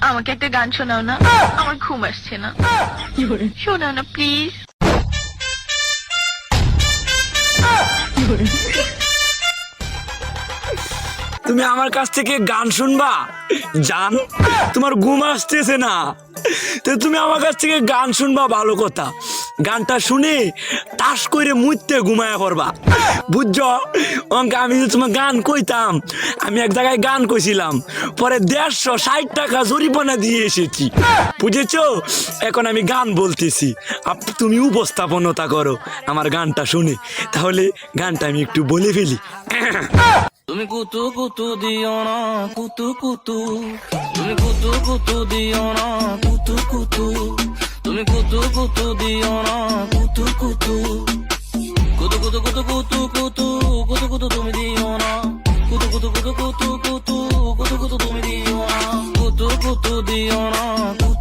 আমাকে একটা গান শোনাও না, আমার ঘুম আসছে না। শোনাও না প্লিজ। তুমি আমার কাছ থেকে গান শুনবা জান? তোমার ঘুম আসতেছে না, তো তুমি আমার কাছ থেকে গান শুনবা, ভালো কথা। গানটা শুনে টাস করে মুইতে ঘুমায়া করবা, বুঝছো? অঙ্কে আমি যে তোমার গান কইতাম, আমি এক জায়গায় গান কইছিলাম, পরে 160 টাকা জরিমানা দিয়ে এসেছি, বুঝেছো? এখন আমি গান বলতেছি, তুমি উপস্থাপনতা করো আমার গানটা শুনে। তাহলে গানটা আমি একটু বলে ফেলি। তুমি কুতু কুতু দিও না কুতু কুতু, তুমি কুতু কুতু দিও না কুতু কুতু, তুমি কুতু কুতু দিও না কুতু কুতু, কুতু কুতু কুতু কুতু কুতু কুতু কুতু তুমি দিও না, কুতু কুতু কুতু কুতু কুতু কুতু কুতু তুমি দিও না, কুতু কুতু দিও না কুতু